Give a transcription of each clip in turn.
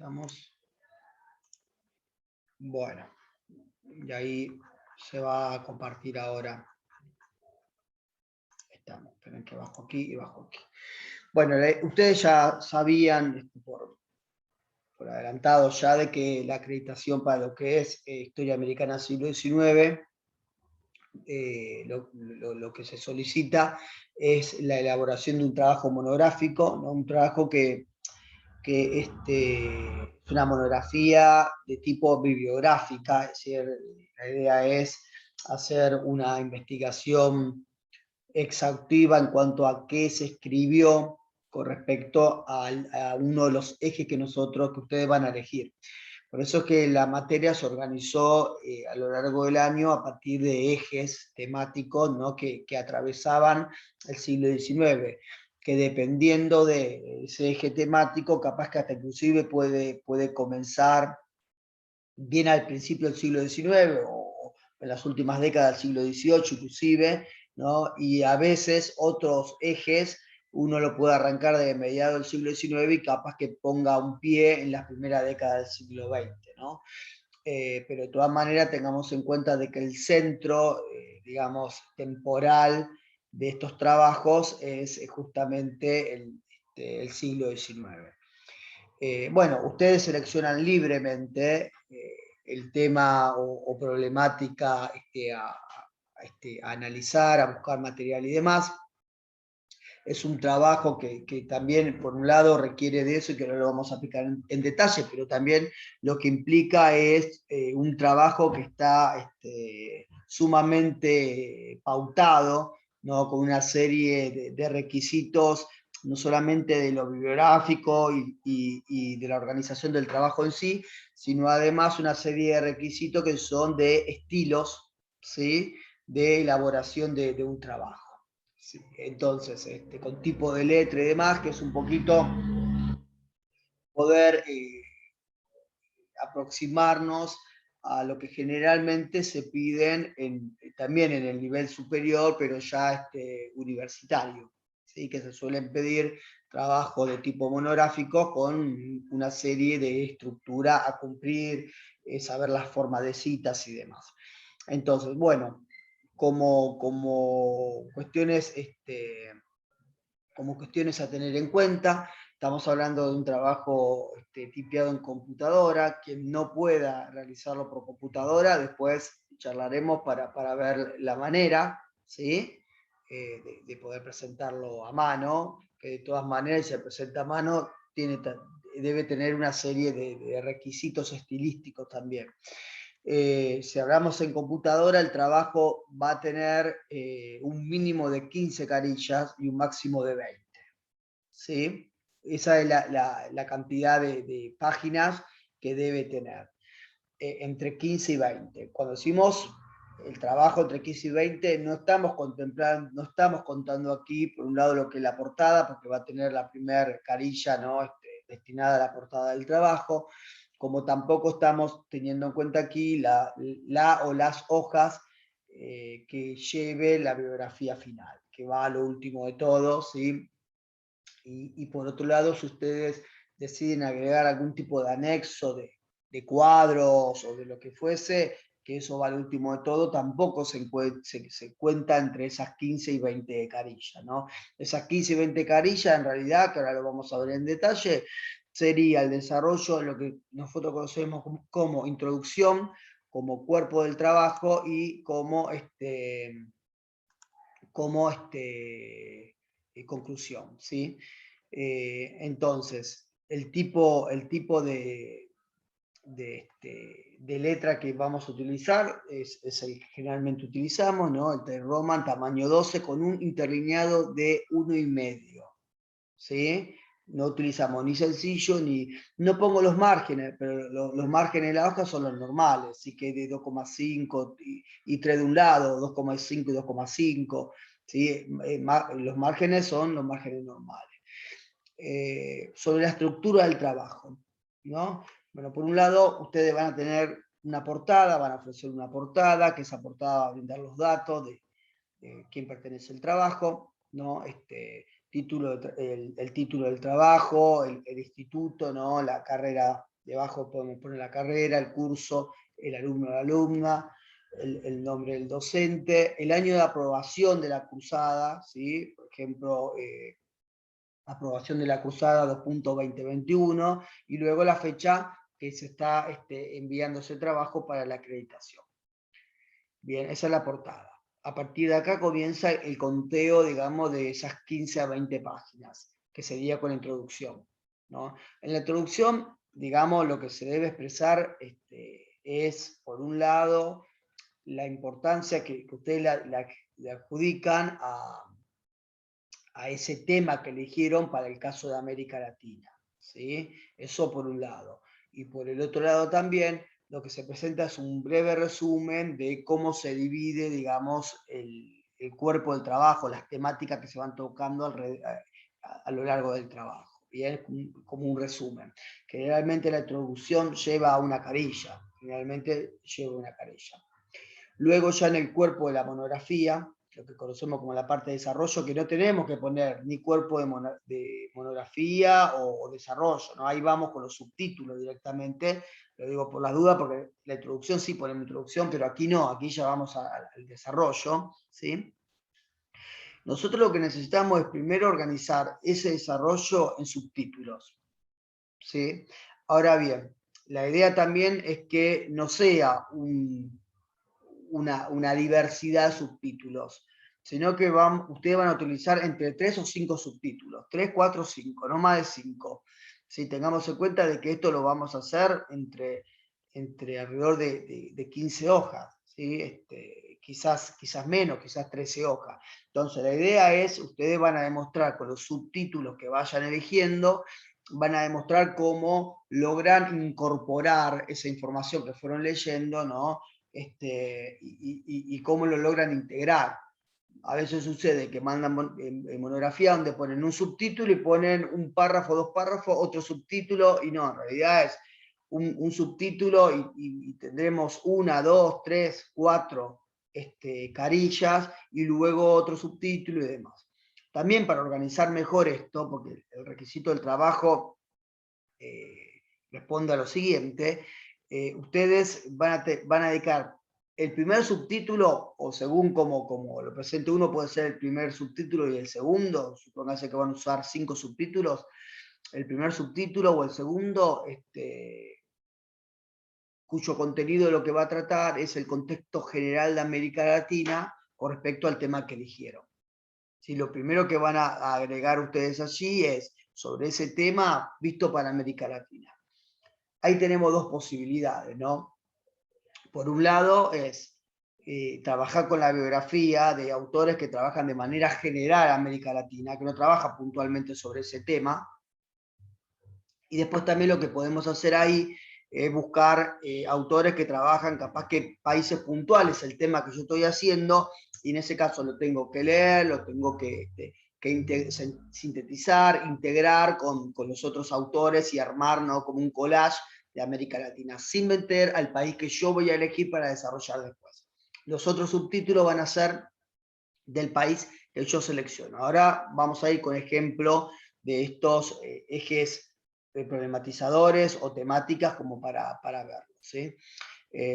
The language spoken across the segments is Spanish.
Estamos. Bueno, y ahí se va a compartir ahora. Estamos, esperen que bajo aquí y bajo aquí. Bueno, ustedes ya sabían por adelantado ya de que la acreditación para lo que es historia americana del siglo XIX, lo que se solicita es la elaboración de un trabajo monográfico, ¿no? Un trabajo que es una monografía de tipo bibliográfica, es decir, la idea es hacer una investigación exhaustiva en cuanto a qué se escribió con respecto a uno de los ejes que ustedes van a elegir. Por eso es que la materia se organizó a lo largo del año a partir de ejes temáticos, ¿no? que atravesaban el siglo XIX, que dependiendo de ese eje temático, capaz que hasta inclusive puede comenzar bien al principio del siglo XIX o en las últimas décadas del siglo XVIII inclusive, ¿no? Y a veces otros ejes uno lo puede arrancar de mediados del siglo XIX y capaz que ponga un pie en las primeras décadas del siglo XX, ¿no? Pero de todas maneras tengamos en cuenta de que el centro, digamos, temporal de estos trabajos es justamente el siglo XIX. Bueno, ustedes seleccionan libremente el tema o problemática a analizar, a buscar material y demás. Es un trabajo que también, por un lado, requiere de eso y que no lo vamos a aplicar en detalle, pero también lo que implica es un trabajo que está sumamente pautado, ¿no? Con una serie de requisitos, no solamente de lo bibliográfico y de la organización del trabajo en sí, sino además una serie de requisitos que son de estilos, ¿sí? De elaboración de un trabajo. Sí, entonces, con tipo de letra y demás, que es un poquito poder aproximarnos a lo que generalmente se piden también en el nivel superior, pero ya universitario, ¿sí? Que se suelen pedir trabajos de tipo monográfico con una serie de estructura a cumplir, saber las formas de citas y demás. Entonces, bueno, como cuestiones a tener en cuenta. Estamos hablando de un trabajo tipeado en computadora. Quien no pueda realizarlo por computadora, después charlaremos para ver la manera, ¿sí? De poder presentarlo a mano, que de todas maneras, si se presenta a mano, debe tener una serie de requisitos estilísticos también. Si hablamos en computadora, el trabajo va a tener un mínimo de 15 carillas y un máximo de 20. ¿Sí? Esa es la cantidad de páginas que debe tener, entre 15 y 20. Cuando decimos el trabajo entre 15 y 20, no estamos contando aquí, por un lado, lo que es la portada, porque va a tener la primera carilla, ¿no? Destinada a la portada del trabajo, como tampoco estamos teniendo en cuenta aquí la o las hojas que lleve la bibliografía final, que va a lo último de todo, ¿sí? Y por otro lado, si ustedes deciden agregar algún tipo de anexo de cuadros o de lo que fuese, que eso va al último de todo, tampoco se cuenta entre esas 15 y 20 carillas, ¿no? Esas 15 y 20 carillas, en realidad, que ahora lo vamos a ver en detalle, sería el desarrollo de lo que nosotros conocemos como introducción, como cuerpo del trabajo y como conclusión, ¿sí? Entonces, el tipo de letra que vamos a utilizar es el que generalmente utilizamos, ¿no? El Times Roman tamaño 12 con un interlineado de 1,5, ¿sí? No utilizamos ni sencillo, no pongo los márgenes, pero los márgenes de la hoja son los normales, así que de 2,5 y 3 de un lado, 2,5 y 2,5, ¿sí? Los márgenes son los márgenes normales. Sobre la estructura del trabajo, ¿no? Bueno, por un lado, ustedes van a tener una portada, van a ofrecer una portada, que esa portada va a brindar los datos de quién pertenece al trabajo, ¿no? El título del trabajo, el instituto, ¿no? La carrera Debajo podemos poner la carrera, el curso, el alumno o la alumna, el nombre del docente, el año de aprobación de la cursada, ¿sí? Por ejemplo, aprobación de la cursada 2.2021, y luego la fecha que se está enviando ese trabajo para la acreditación. Bien, esa es la portada. A partir de acá comienza el conteo, digamos, de esas 15 a 20 páginas, que sería con la introducción, ¿no? En la introducción, digamos, lo que se debe expresar es, por un lado, la importancia que ustedes le adjudican a ese tema que eligieron para el caso de América Latina, ¿sí? Eso por un lado. Y por el otro lado también, lo que se presenta es un breve resumen de cómo se divide, digamos, el cuerpo del trabajo, las temáticas que se van tocando a lo largo del trabajo. Bien, como un resumen. Generalmente la introducción lleva a una carilla, generalmente lleva una carilla. Luego ya en el cuerpo de la monografía, lo que conocemos como la parte de desarrollo, que no tenemos que poner ni cuerpo de monografía o desarrollo, ¿no? Ahí vamos con los subtítulos directamente, lo digo por las dudas, porque la introducción sí ponemos introducción, pero aquí no, aquí ya vamos al desarrollo, ¿sí? Nosotros lo que necesitamos es primero organizar ese desarrollo en subtítulos, ¿sí? Ahora bien, la idea también es que no sea una diversidad de subtítulos, sino que ustedes van a utilizar entre 3 o 5 subtítulos, 3, 4, 5, no más de 5. Si tengamos en cuenta de que esto lo vamos a hacer entre alrededor de 15 hojas, ¿sí? Quizás menos, quizás 13 hojas. Entonces la idea es, ustedes van a demostrar con los subtítulos que vayan eligiendo, van a demostrar cómo logran incorporar esa información que fueron leyendo, ¿no? Y cómo lo logran integrar. A veces sucede que mandan en monografía donde ponen un subtítulo y ponen un párrafo, 2 párrafos, otro subtítulo, y no, en realidad es un subtítulo y tendremos 1, 2, 3, 4 carillas, y luego otro subtítulo y demás. También para organizar mejor esto, porque el requisito del trabajo responde a lo siguiente, ustedes van a dedicar el primer subtítulo, o según como lo presente uno, puede ser el primer subtítulo y el segundo, supóngase que van a usar 5 subtítulos, el primer subtítulo o el segundo, cuyo contenido de lo que va a tratar es el contexto general de América Latina con respecto al tema que eligieron. ¿Sí? Lo primero que van a agregar ustedes allí es sobre ese tema visto para América Latina. Ahí tenemos dos posibilidades, ¿no? Por un lado es trabajar con la biografía de autores que trabajan de manera general en América Latina, que no trabajan puntualmente sobre ese tema. Y después también lo que podemos hacer ahí es buscar autores que trabajan capaz que países puntuales, el tema que yo estoy haciendo, y en ese caso lo tengo que leer, lo tengo que sintetizar, integrar con los otros autores y armar, ¿no?, como un collage de América Latina, sin meter al país que yo voy a elegir para desarrollar después. Los otros subtítulos van a ser del país que yo selecciono. Ahora vamos a ir con ejemplo de estos ejes problematizadores o temáticas como para verlo, ¿sí?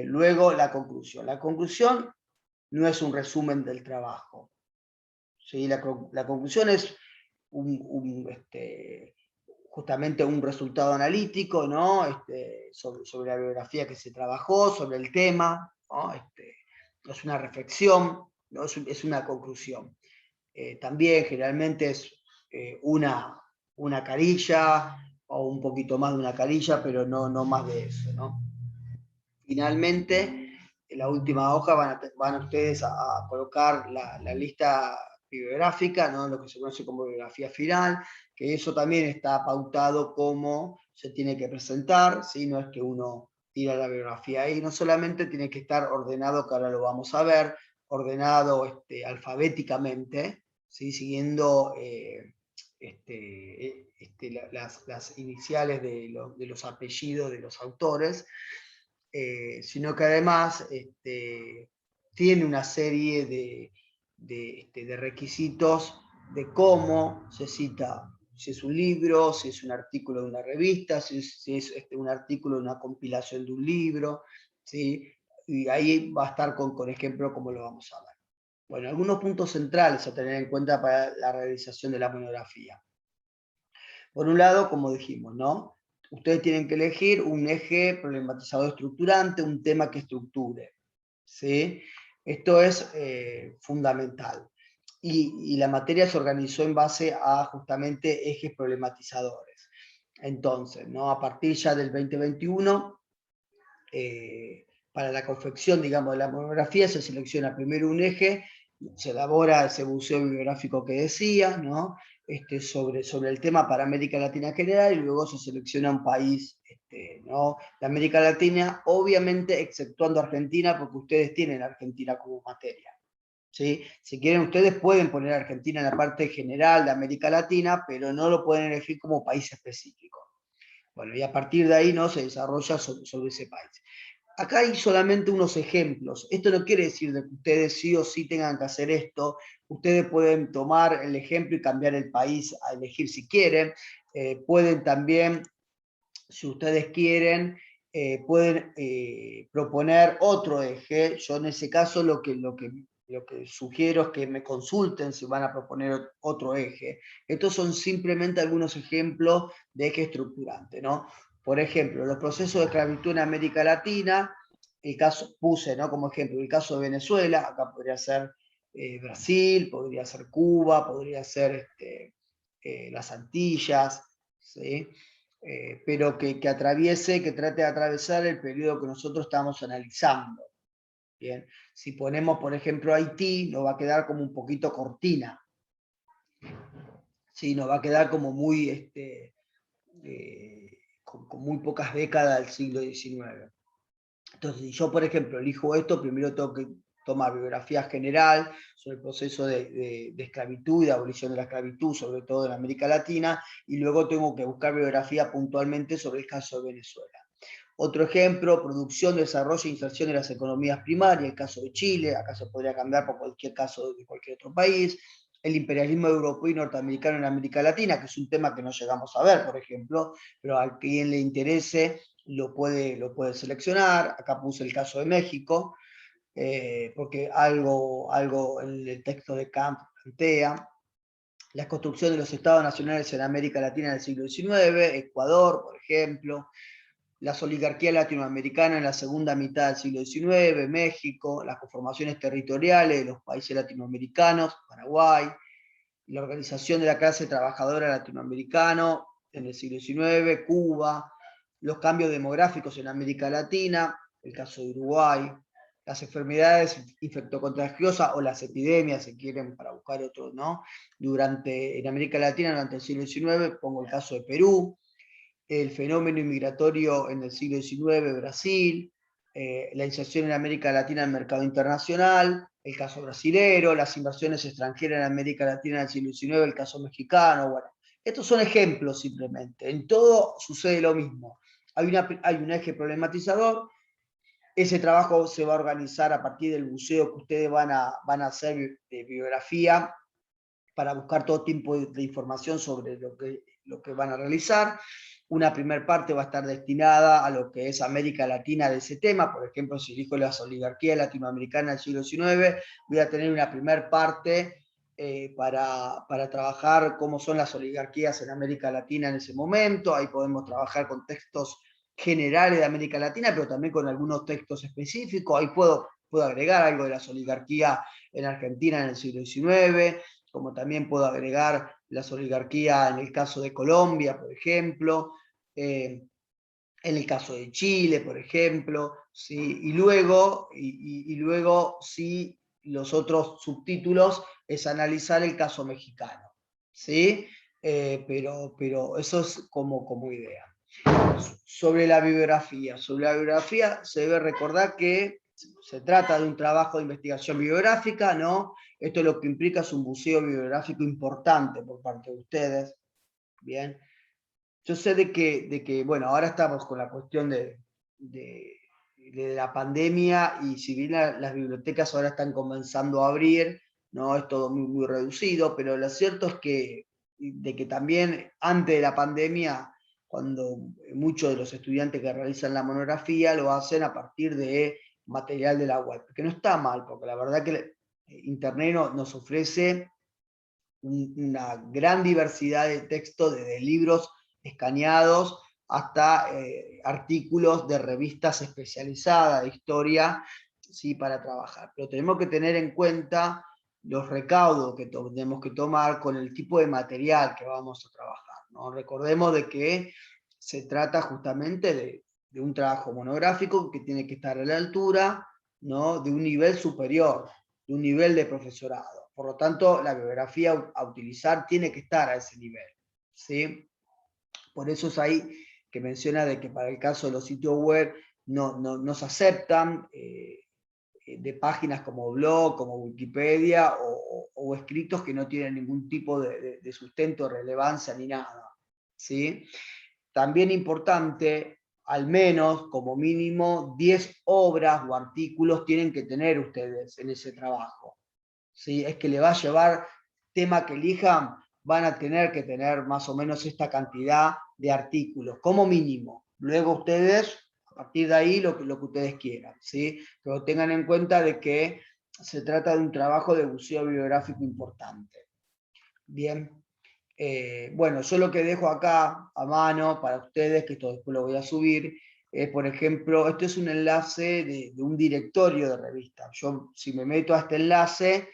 Luego la conclusión. La conclusión no es un resumen del trabajo, ¿sí? La conclusión es justamente un resultado analítico, ¿no? Sobre la biografía que se trabajó, sobre el tema, ¿no? Es una reflexión, ¿no? Es una conclusión. También generalmente es una carilla o un poquito más de una carilla, pero no más de eso, ¿no? Finalmente, en la última hoja van ustedes a colocar la lista bibliográfica, ¿no?, lo que se conoce como bibliografía final, que eso también está pautado cómo se tiene que presentar, ¿sí? No es que uno tira la bibliografía ahí, no solamente tiene que estar ordenado, que ahora lo vamos a ver, ordenado alfabéticamente, ¿sí?, siguiendo las iniciales de los apellidos de los autores, sino que además tiene una serie de requisitos de cómo se cita si es un libro, si es un artículo de una revista, si es un artículo de una compilación de un libro, ¿sí? Y ahí va a estar con ejemplo como lo vamos a ver. Bueno, algunos puntos centrales a tener en cuenta para la realización de la monografía. Por un lado, como dijimos, ¿no? Ustedes tienen que elegir un eje problematizador estructurante, un tema que estructure, ¿sí? Esto es fundamental. Y la materia se organizó en base a justamente ejes problematizadores. Entonces, ¿no? A partir ya del 2021, para la confección, digamos, de la monografía se selecciona primero un eje, se elabora ese buceo bibliográfico que decía, ¿no? Sobre el tema para América Latina en general, y luego se selecciona un país, ¿no? De América Latina, obviamente exceptuando Argentina, porque ustedes tienen Argentina como materia, ¿sí? Si quieren, ustedes pueden poner Argentina en la parte general de América Latina, pero no lo pueden elegir como país específico. Bueno, y a partir de ahí, ¿no? Se desarrolla sobre ese país. Acá hay solamente unos ejemplos. Esto no quiere decir de que ustedes sí o sí tengan que hacer esto. Ustedes pueden tomar el ejemplo y cambiar el país a elegir si quieren. Pueden también, si ustedes quieren, pueden proponer otro eje. Yo en ese caso lo que sugiero es que me consulten si van a proponer otro eje. Estos son simplemente algunos ejemplos de eje estructurante, ¿no? Por ejemplo, los procesos de esclavitud en América Latina, el caso puse, ¿no? Como ejemplo el caso de Venezuela, acá podría ser Brasil, podría ser Cuba, podría ser las Antillas, ¿sí? Pero que atraviese, que trate de atravesar el periodo que nosotros estamos analizando. Bien, si ponemos, por ejemplo, Haití, nos va a quedar como un poquito cortina. Sí, nos va a quedar como muy, con muy pocas décadas del siglo XIX. Entonces, si yo, por ejemplo, elijo esto, primero tengo que tomar biografía general sobre el proceso de esclavitud y de abolición de la esclavitud, sobre todo en América Latina, y luego tengo que buscar biografía puntualmente sobre el caso de Venezuela. Otro ejemplo, producción, desarrollo e inserción de las economías primarias, el caso de Chile, acá se podría cambiar por cualquier caso de cualquier otro país, el imperialismo europeo y norteamericano en América Latina, que es un tema que no llegamos a ver, por ejemplo, pero a quien le interese lo puede seleccionar. Acá puse el caso de México, porque algo en el texto de Camp plantea. La construcción de los estados nacionales en América Latina en el siglo XIX, Ecuador, por ejemplo, las oligarquías latinoamericanas en la segunda mitad del siglo XIX, México, las conformaciones territoriales de los países latinoamericanos, Paraguay, la organización de la clase trabajadora latinoamericana en el siglo XIX, Cuba, los cambios demográficos en América Latina, el caso de Uruguay, las enfermedades infectocontagiosas o las epidemias, si quieren, para buscar otros, ¿no? En América Latina durante el siglo XIX, pongo el caso de Perú, el fenómeno inmigratorio en el siglo XIX, Brasil, la inserción en América Latina en el mercado internacional, el caso brasilero, las inversiones extranjeras en América Latina en el siglo XIX, el caso mexicano, bueno. Estos son ejemplos simplemente. En todo sucede lo mismo. Hay un eje problematizador. Ese trabajo se va a organizar a partir del buceo que ustedes van a hacer de biografía para buscar todo tipo de información sobre lo que van a realizar. Una primera parte va a estar destinada a lo que es América Latina de ese tema. Por ejemplo, si elijo las oligarquías latinoamericanas del siglo XIX, voy a tener una primera parte para trabajar cómo son las oligarquías en América Latina en ese momento. Ahí podemos trabajar con textos generales de América Latina, pero también con algunos textos específicos. Ahí puedo agregar algo de las oligarquías en Argentina en el siglo XIX, como también puedo agregar las oligarquías en el caso de Colombia, por ejemplo, en el caso de Chile, por ejemplo, ¿sí? Y luego, sí, los otros subtítulos es analizar el caso mexicano, ¿sí? Pero eso es como idea. Sobre la bibliografía se debe recordar que se trata de un trabajo de investigación bibliográfica, ¿no? Esto lo que implica es un buceo bibliográfico importante por parte de ustedes, ¿bien? Yo sé de que bueno, ahora estamos con la cuestión de la pandemia y si bien las bibliotecas ahora están comenzando a abrir, ¿no? Es todo muy reducido, pero lo cierto es que de que también antes de la pandemia, cuando muchos de los estudiantes que realizan la monografía lo hacen a partir de material de la web, que no está mal, porque la verdad que Internet nos ofrece una gran diversidad de textos, desde libros escaneados hasta artículos de revistas especializadas de historia, ¿sí? Para trabajar. Pero tenemos que tener en cuenta los recaudos que tenemos que tomar con el tipo de material que vamos a trabajar, ¿no? Recordemos de que se trata justamente de un trabajo monográfico que tiene que estar a la altura, ¿no? De un nivel superior, de un nivel de profesorado. Por lo tanto, la bibliografía a utilizar tiene que estar a ese nivel, ¿sí? Por eso es ahí que menciona de que para el caso de los sitios web no se aceptan de páginas como blog, como Wikipedia o escritos que no tienen ningún tipo de sustento, relevancia ni nada, ¿sí? También importante, al menos como mínimo 10 obras o artículos tienen que tener ustedes en ese trabajo. ¿Sí? Es que le va a llevar, tema que elijan, van a tener que tener más o menos esta cantidad de artículos, como mínimo. Luego ustedes, a partir de ahí, lo que ustedes quieran, ¿sí? Pero tengan en cuenta de que se trata de un trabajo de buceo bibliográfico importante. Bien. Bueno, yo lo que dejo acá a mano para ustedes, que esto después lo voy a subir, por ejemplo, esto es un enlace de un directorio de revistas. Yo, si me meto a este enlace,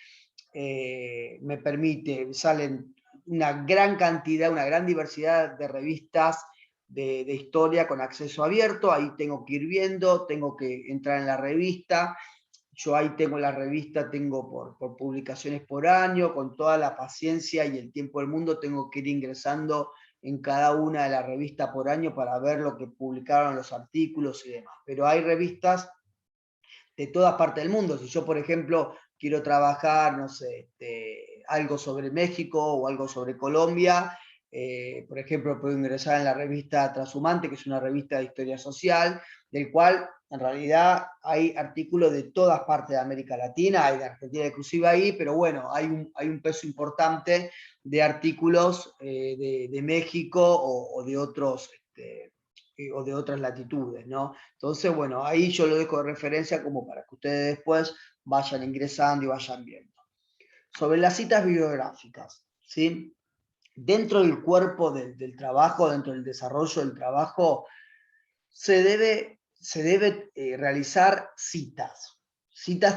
me permite, salen una gran cantidad, una gran diversidad de revistas de historia con acceso abierto. Ahí tengo que ir viendo, tengo que entrar en la revista. Yo ahí tengo la revista, tengo por publicaciones por año, con toda la paciencia y el tiempo del mundo, tengo que ir ingresando en cada una de las revistas por año para ver lo que publicaron, los artículos y demás. Pero hay revistas de todas partes del mundo. Si yo, por ejemplo, quiero trabajar, no sé, algo sobre México o algo sobre Colombia, por ejemplo, puedo ingresar en la revista Transhumante, que es una revista de historia social, del cual en realidad hay artículos de todas partes de América Latina, hay de Argentina inclusive ahí, pero bueno, hay un peso importante de artículos de México o de otros o de otras latitudes, ¿no? Entonces, bueno, ahí yo lo dejo de referencia como para que ustedes después vayan ingresando y vayan viendo. Sobre las citas bibliográficas, ¿sí? Dentro del cuerpo del trabajo, dentro del desarrollo del trabajo, se debe realizar citas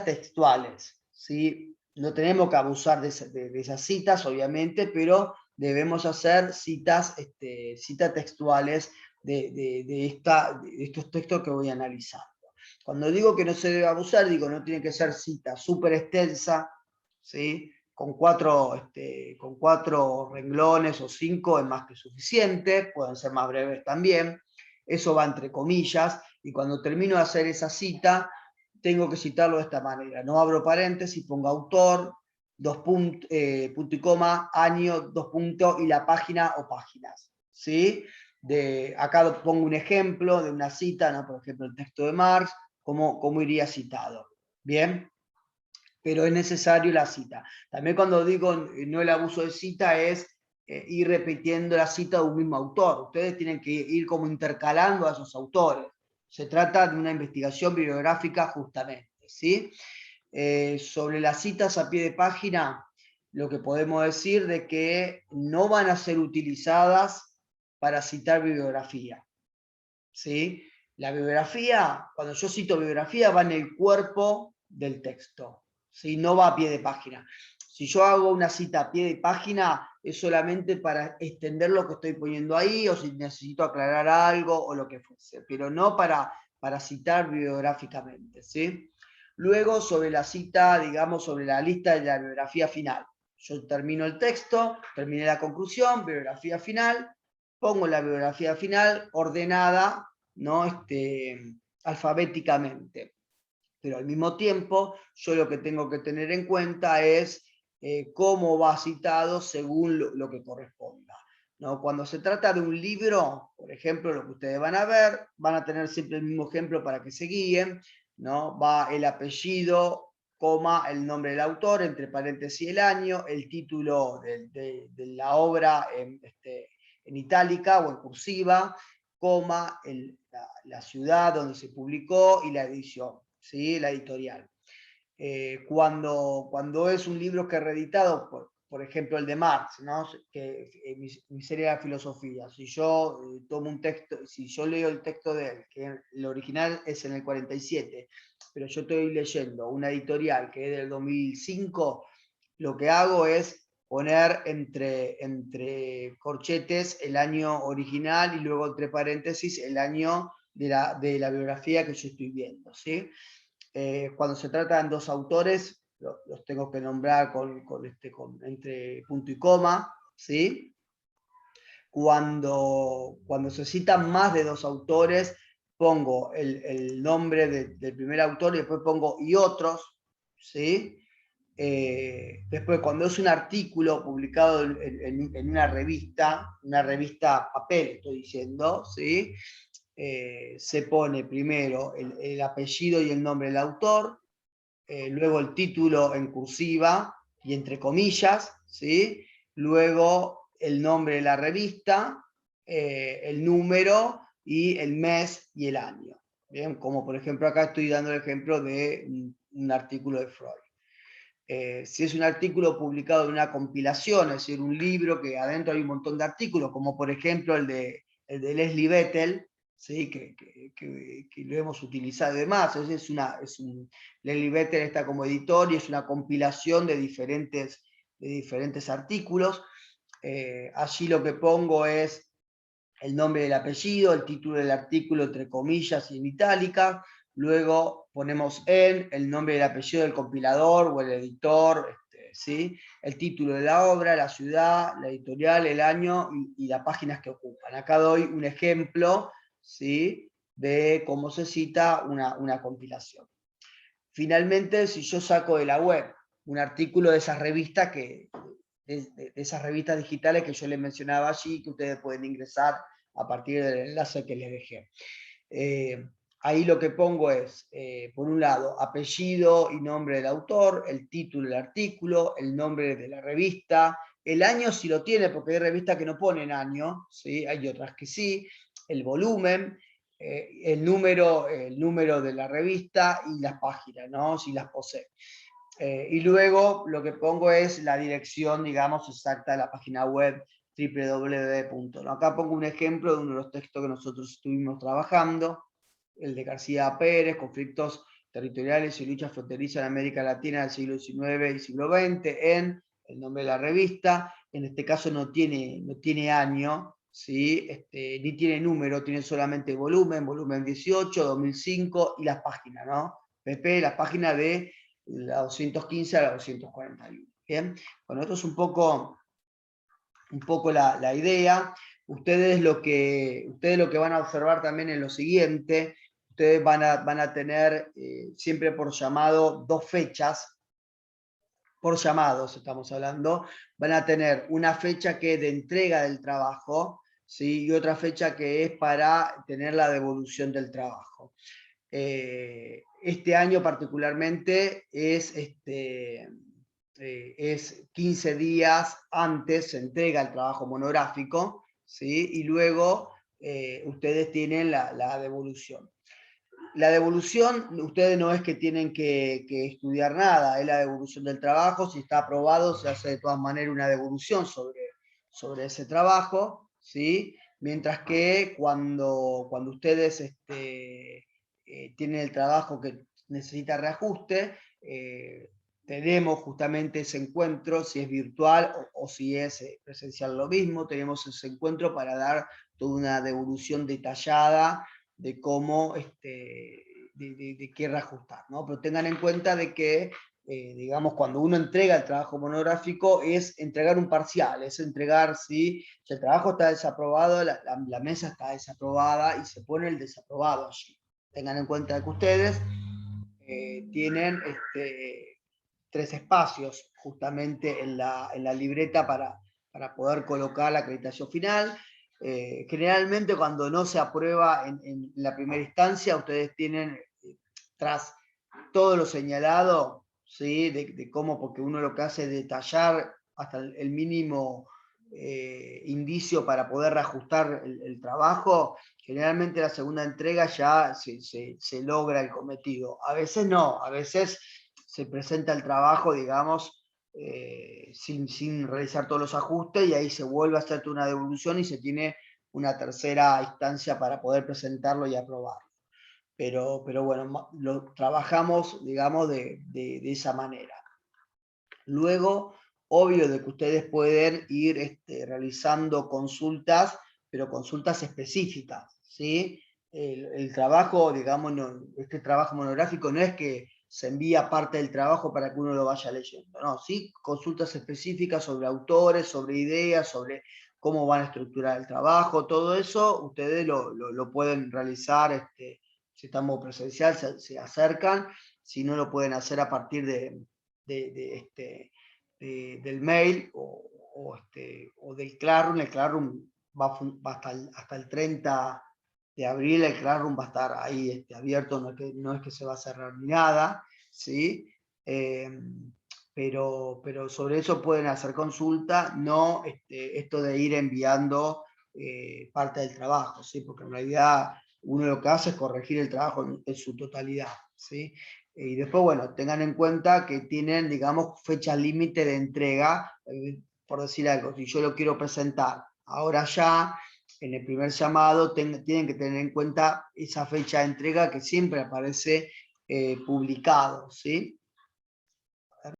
textuales, ¿sí? No tenemos que abusar de esas citas, obviamente, pero debemos hacer citas textuales de estos textos que voy a analizar. Cuando digo que no se debe abusar, digo no tiene que ser cita súper extensa, ¿sí? Con cuatro renglones o 5 es más que suficiente, pueden ser más breves también, eso va entre comillas, y cuando termino de hacer esa cita, tengo que citarlo de esta manera, no abro paréntesis, pongo autor, punto y coma, año, 2 puntos, y la página o páginas, ¿sí? Acá pongo un ejemplo de una cita, ¿no? Por ejemplo, el texto de Marx, cómo iría citado, ¿bien? Pero es necesario la cita. También cuando digo no el abuso de cita es ir repitiendo la cita de un mismo autor. Ustedes tienen que ir como intercalando a esos autores. Se trata de una investigación bibliográfica justamente, ¿sí? Sobre las citas a pie de página, lo que podemos decir de que no van a ser utilizadas para citar bibliografía, ¿sí? La bibliografía, cuando yo cito bibliografía, va en el cuerpo del texto, ¿sí? No va a pie de página. Si yo hago una cita a pie de página, es solamente para extender lo que estoy poniendo ahí, o si necesito aclarar algo, o lo que fuese, pero no para citar bibliográficamente, ¿sí? Luego, sobre la cita, digamos, sobre la lista de la bibliografía final. Yo termino el texto, terminé la conclusión, bibliografía final, pongo la bibliografía final ordenada, ¿no? Alfabéticamente. Pero al mismo tiempo, yo lo que tengo que tener en cuenta es cómo va citado según lo que corresponda, ¿no? Cuando se trata de un libro, por ejemplo, lo que ustedes van a ver, van a tener siempre el mismo ejemplo para que se guíen, ¿no? Va el apellido coma, el nombre del autor, entre paréntesis el año, el título de la obra en itálica o en cursiva, coma, la ciudad donde se publicó y la edición, ¿sí? La editorial. Cuando es un libro que es reeditado, por ejemplo el de Marx, ¿no? Que Miseria de la filosofía, si yo tomo un texto, si yo leo el texto de él, que el original es en el 47, pero yo estoy leyendo una editorial que es del 2005, lo que hago es poner entre corchetes el año original y luego entre paréntesis el año de la biografía que yo estoy viendo, ¿sí? Cuando se trata de dos autores, los tengo que nombrar entre punto y coma, ¿sí? Cuando se citan más de dos autores, pongo el nombre del primer autor y después pongo y otros, ¿sí? Después, cuando es un artículo publicado en una revista papel, estoy diciendo, ¿sí? Se pone primero el apellido y el nombre del autor, luego el título en cursiva y entre comillas, ¿sí? Luego el nombre de la revista, el número y el mes y el año. Bien, como por ejemplo acá estoy dando el ejemplo de un artículo de Freud. Si es un artículo publicado en una compilación, es decir, un libro que adentro hay un montón de artículos, como por ejemplo el de Leslie Vettel, ¿sí? que lo hemos utilizado y demás. Leslie Vettel está como editor y es una compilación de diferentes artículos. Allí lo que pongo es el nombre del apellido, el título del artículo entre comillas y en itálica, luego ponemos el nombre del apellido del compilador o el editor, ¿sí? El título de la obra, la ciudad, la editorial, el año y las páginas que ocupan. Acá doy un ejemplo, ¿sí? De cómo se cita una compilación. Finalmente, si yo saco de la web un artículo de esas revistas de esas revistas digitales que yo les mencionaba allí, que ustedes pueden ingresar a partir del enlace que les dejé. Ahí lo que pongo es, por un lado, apellido y nombre del autor, el título del artículo, el nombre de la revista, el año si lo tiene, porque hay revistas que no ponen año, ¿sí? Hay otras que sí, el volumen, el número de la revista y las páginas, ¿no? Si las posee. Y luego lo que pongo es la dirección, digamos, exacta de la página web www. Acá pongo un ejemplo de uno de los textos que nosotros estuvimos trabajando, el de García Pérez, Conflictos territoriales y luchas fronterizas en América Latina del siglo XIX y siglo XX, en el nombre de la revista. En este caso no tiene año, ¿sí? Ni tiene número, tiene solamente volumen 18, 2005 y las páginas, ¿no? PP, las páginas de la 215 a la 241. ¿Bien? Bueno, esto es un poco la idea. Ustedes lo que van a observar también en lo siguiente, ustedes van a tener siempre por llamado dos fechas, por llamados estamos hablando, van a tener una fecha que es de entrega del trabajo, ¿sí? Y otra fecha que es para tener la devolución del trabajo. Este año particularmente es 15 días antes se entrega el trabajo monográfico, ¿sí? Y luego ustedes tienen la devolución. La devolución, ustedes no es que tienen que estudiar nada, es la devolución del trabajo, si está aprobado se hace de todas maneras una devolución sobre ese trabajo, ¿sí? Mientras que cuando ustedes tienen el trabajo que necesita reajuste, tenemos justamente ese encuentro, si es virtual o si es presencial lo mismo, tenemos ese encuentro para dar toda una devolución detallada de cómo, de qué reajustar, ¿no? Pero tengan en cuenta de que, digamos, cuando uno entrega el trabajo monográfico es entregar un parcial, es entregar, si el trabajo está desaprobado, la mesa está desaprobada y se pone el desaprobado allí. Tengan en cuenta que ustedes tienen 3 espacios justamente en la libreta para poder colocar la acreditación final. Generalmente cuando no se aprueba en la primera instancia, ustedes tienen, tras todo lo señalado, ¿sí? De cómo, porque uno lo que hace es detallar hasta el mínimo indicio para poder reajustar el trabajo. Generalmente la segunda entrega ya se logra el cometido. A veces no, a veces se presenta el trabajo, digamos, sin realizar todos los ajustes, y ahí se vuelve a hacer una devolución y se tiene una tercera instancia para poder presentarlo y aprobarlo. Pero bueno, lo trabajamos, digamos, de esa manera. Luego, obvio de que ustedes pueden ir realizando consultas, pero consultas específicas, ¿sí? El trabajo, digamos, este trabajo monográfico no es que se envía parte del trabajo para que uno lo vaya leyendo, no, sí, consultas específicas sobre autores, sobre ideas, sobre cómo van a estructurar el trabajo, todo eso ustedes lo pueden realizar, si estamos presencial, se acercan, si no lo pueden hacer a partir del mail o del Classroom. El Classroom va hasta el 30 de abril, el Classroom va a estar ahí abierto, no es que se va a cerrar ni nada, ¿sí? Pero sobre eso pueden hacer consulta, no esto de ir enviando parte del trabajo, ¿sí? Porque en realidad uno lo que hace es corregir el trabajo en su totalidad, ¿sí? Y después, bueno, tengan en cuenta que tienen, digamos, fecha límite de entrega, por decir algo, si yo lo quiero presentar ahora ya, en el primer llamado, tienen que tener en cuenta esa fecha de entrega que siempre aparece publicado, ¿sí?